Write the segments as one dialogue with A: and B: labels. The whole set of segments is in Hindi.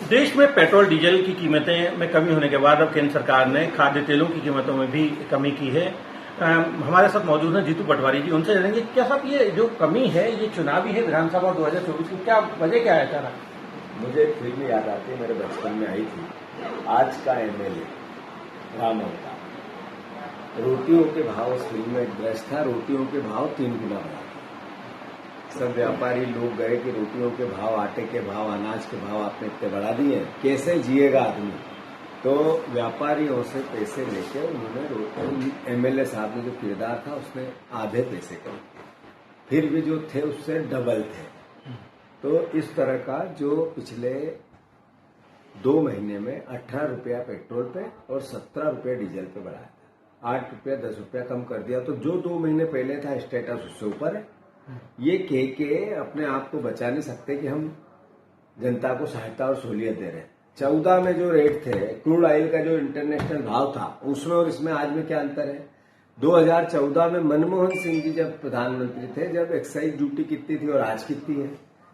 A: देश में पेट्रोल डीजल की कीमतें में कमी होने के बाद अब केंद्र सरकार ने खाद्य तेलों की कीमतों में भी कमी की है। हमारे साथ मौजूद हैं जीतू पटवारी जी, उनसे जानेंगे क्या साहब ये जो कमी है ये चुनावी है विधानसभा 2024 की, क्या वजह क्या है सारा?
B: मुझे एक फिल्म याद आती है, मेरे बचपन में आई थी, आज का एमएलए राम अवतार। रोटियों के भाव उस फिल्म में एक दृश्य था, रोटियों के भाव 3 गुना बढ़ा। सब व्यापारी लोग गए कि रोटियों के भाव, आटे के भाव, अनाज के भाव आपने इतने बढ़ा दिए, कैसे जिएगा आदमी। तो व्यापारियों से पैसे लेके उन्होंने एमएलए साहब ने जो किरदार था उसने आधे पैसे कर, फिर भी जो थे उससे डबल थे। तो इस तरह का जो पिछले 2 महीने में 18 रुपया पेट्रोल पे और 17 रुपया डीजल पे बढ़ाया था, 8 रुपया 10 रुपया कम कर दिया। तो जो 2 महीने पहले था स्टेटस उससे ऊपर है। ये कह के अपने आप को बचा नहीं सकते कि हम जनता को सहायता और सहूलियत दे रहे हैं। 14 में जो रेट थे, क्रूड ऑयल का जो इंटरनेशनल भाव था, उसमें और इसमें आज में क्या अंतर है? 2014 में मनमोहन सिंह जी जब प्रधानमंत्री थे, जब एक्साइज ड्यूटी कितनी थी और आज कितनी है?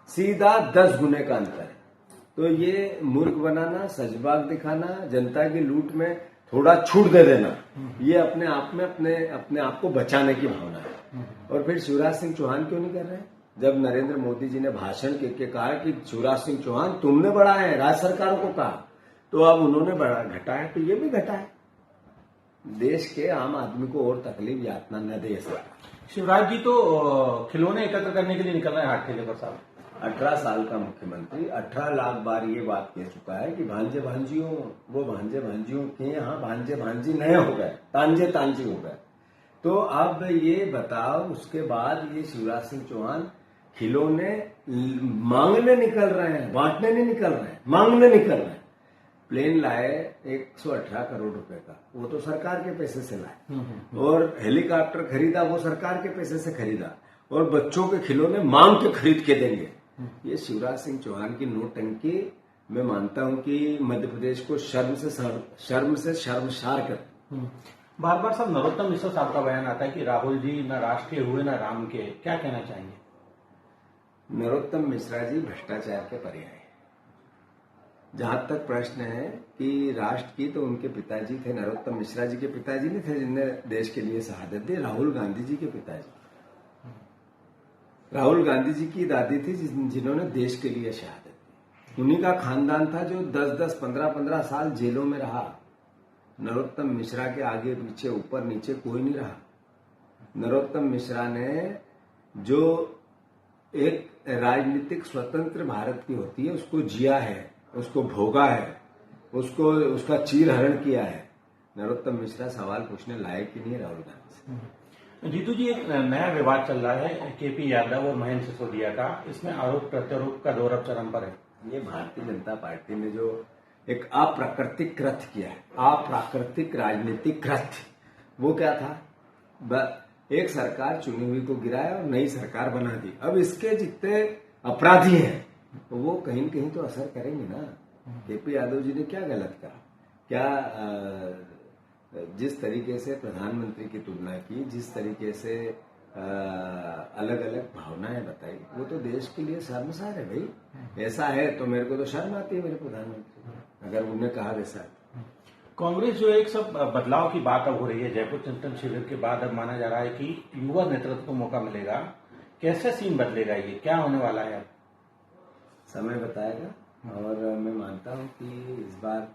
B: सीधा 10 गुने का अंतर है। तो ये मूर्ख बनाना, सजबाग दिखाना, जनता की लूट में थोड़ा छूट दे देना, ये अपने आप में अपने आप को बचाने की भावना है। और फिर शिवराज सिंह चौहान क्यों नहीं कर रहे? जब नरेंद्र मोदी जी ने भाषण के कहा कि शिवराज सिंह चौहान तुमने बढ़ाया है, राज्य सरकारों को कहा, तो अब उन्होंने घटाया, तो ये भी घटाया। देश के आम आदमी को और तकलीफ यातना न दे सकता।
A: शिवराज जी तो खिलौने एकत्र करने के लिए निकल रहे हैं हाट ठेले पर साहब।
B: 18 साल का मुख्यमंत्री 18 लाख बार ये बात कह चुका है कि भांजे भांजियों, वो भांजे भांजियों के यहाँ भांजे भांजी नए हो गए, तांजे तांजी हो गए। तो अब ये बताओ, उसके बाद ये शिवराज सिंह चौहान खिलौने मांगने निकल रहे हैं, बांटने नहीं निकल रहे हैं, मांगने निकल रहे हैं। प्लेन लाए 118 करोड़ रुपए का, वो तो सरकार के पैसे से लाए। और हेलीकॉप्टर खरीदा, वो सरकार के पैसे से खरीदा। और बच्चों के खिलौने मांग के खरीद के देंगे। ये शिवराज सिंह चौहान की नोटंकी, मैं मानता हूं कि मध्य प्रदेश को शर्म से शर्मसार कर।
A: बार बार सब नरोत्तम मिश्रा साहब का बयान आता है कि राहुल जी न राष्ट्र के हुए न राम के, क्या कहना चाहेंगे?
B: नरोत्तम मिश्रा जी भ्रष्टाचार के पर्याय है। जहां तक प्रश्न है कि राष्ट्र की, तो उनके पिताजी थे, नरोत्तम मिश्रा जी के पिताजी नहीं थे जिनने देश के लिए शहादत दी, राहुल गांधी जी के पिताजी। राहुल गांधी जी की दादी थी जिन्होंने देश के लिए शहादत दी। उन्हीं का खानदान था जो 10-10, 15-15 साल जेलों में रहा। नरोत्तम मिश्रा के आगे पीछे ऊपर नीचे कोई नहीं रहा। नरोत्तम मिश्रा ने जो एक राजनीतिक स्वतंत्र भारत की होती है उसको जिया है, उसको भोगा है, उसका चीरहरण किया है। नरोत्तम मिश्रा सवाल पूछने लायक ही नहीं है राहुल गांधी से।
A: जीतू जी, एक नया विवाद चल रहा है केपी यादव और महेंद्र सिसोदिया का। इसमें आरोप प्रत्यारोप का दौर अब चरम पर है।
B: ये भारतीय जनता पार्टी ने जो एक अप्राकृतिक कृत्य किया है, अप्राकृतिक राजनीतिक कृत्य, वो क्या था? एक सरकार चुनी हुई को गिराया और नई सरकार बना दी। अब इसके जितने अपराधी हैं वो कहीं न कहीं तो असर करेंगे ना। केपी यादव जी ने क्या गलत कहा? क्या जिस तरीके से प्रधानमंत्री की तुलना की, जिस तरीके से अलग अलग भावनाएं बताई, वो तो देश के लिए शर्मसार है भाई। ऐसा है तो मेरे को तो शर्म आती है मेरे प्रधानमंत्री, अगर उन्होंने कहा वैसा।
A: कांग्रेस जो एक सब बदलाव की बात अब हो रही है, जयपुर चिंतन शिविर के बाद अब माना जा रहा है कि युवा नेतृत्व को मौका मिलेगा। कैसे सीन बदलेगा, ये क्या होने वाला है?
B: समय बताएगा। और मैं मानता हूं कि इस बार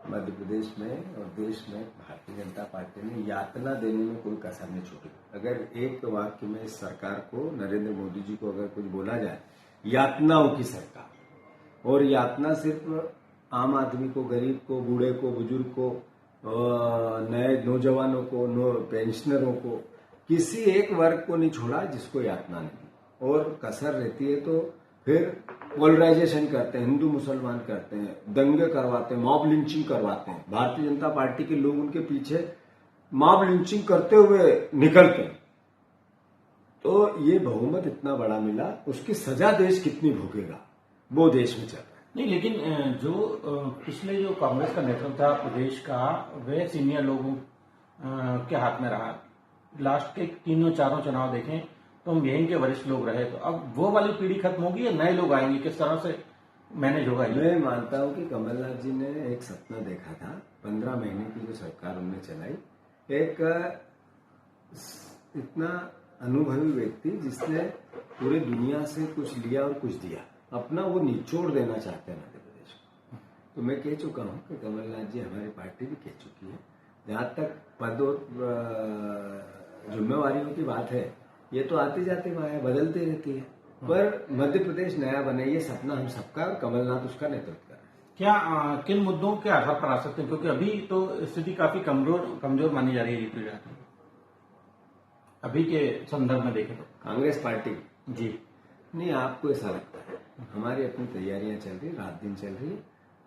B: मध्य प्रदेश में और देश में भारतीय जनता पार्टी ने यातना देने में कोई कसर नहीं छोड़ी। अगर एक वाक्य में इस सरकार को, नरेंद्र मोदी जी को अगर कुछ बोला जाए, यातनाओं की सरकार। और यातना सिर्फ आम आदमी को, गरीब को, बूढ़े को, बुजुर्ग को, नए नौजवानों को, पेंशनरों को, किसी एक वर्ग को नहीं छोड़ा जिसको यातना नहीं। और कसर रहती है तो फिर पोलराइजेशन करते हैं, हिंदू मुसलमान करते हैं, दंगे करवाते हैं, मॉब लिंचिंग करवाते हैं। भारतीय जनता पार्टी के लोग उनके पीछे मॉब लिंचिंग करते हुए निकलते हैं। तो ये बहुमत इतना बड़ा मिला, उसकी सजा देश कितनी भोगेगा, वो देश में चल रहा है।
A: नहीं, लेकिन जो पिछले जो कांग्रेस का नेतृत्व था प्रदेश का, वे सीनियर लोगों के हाथ में रहा। लास्ट के 3-4 चुनाव देखें तो हम यहीं के वरिष्ठ लोग रहे। तो अब वो वाली पीढ़ी खत्म होगी या नए लोग आएंगे? किस तरह से मैनेज होगा ये?
B: मैं मानता हूं कि कमलनाथ जी ने एक सपना देखा था। 15 महीने की जो सरकार उन्होंने चलाई, एक इतना अनुभवी व्यक्ति जिसने पूरी दुनिया से कुछ लिया और कुछ दिया, अपना वो निचोड़ देना चाहते हैं मध्य प्रदेश को। तो मैं कह चुका हूं कि कमलनाथ जी, हमारी पार्टी भी कह चुकी है, जहां तक पद और जिम्मेवारियों की बात है, ये तो आती जाती माया बदलती रहती है, पर मध्य प्रदेश नया बने ये सपना हम सबका, और कमलनाथ उसका नेतृत्व कर रहे हैं।
A: क्या किन मुद्दों के आधार पर आ सकते हैं, क्योंकि अभी तो स्थिति काफी कमजोर मानी जा रही है जीतू जाट अभी के संदर्भ में देखें तो?
B: कांग्रेस पार्टी
A: जी
B: नहीं, आपको ऐसा लगता है? हमारी अपनी तैयारियां चल रही, रात दिन चल रही,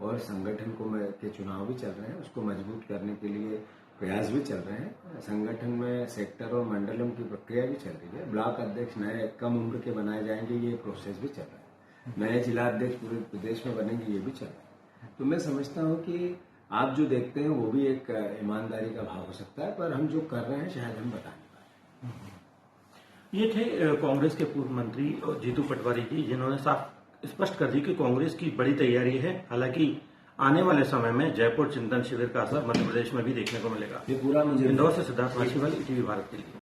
B: और संगठन के चुनाव भी चल रहे हैं, उसको मजबूत करने के लिए प्रयास भी चल रहे हैं। संगठन में सेक्टर और मंडलम की प्रक्रिया भी चल रही है। ब्लॉक अध्यक्ष नए कम उम्र के बनाए जाएंगे, ये प्रोसेस भी चल रहा है। नए जिला अध्यक्ष पूरे प्रदेश में बनेंगे, ये भी चल रहा है। तो मैं समझता हूं कि आप जो देखते हैं वो भी एक ईमानदारी का भाव हो सकता है, पर हम जो कर रहे हैं शायद हम बता नहीं पाए।
A: ये थे कांग्रेस के पूर्व मंत्री जीतू पटवारी जी, जिन्होंने साफ स्पष्ट कर दी कि कांग्रेस की बड़ी तैयारी है। हालांकि आने वाले समय में जयपुर चिंतन शिविर का असर मध्य प्रदेश में भी देखने को मिलेगा।
B: ये पूरा मुझे
A: इंदौर से सिद्धार्थ माछीवाल, ईटीवी भारत के लिए।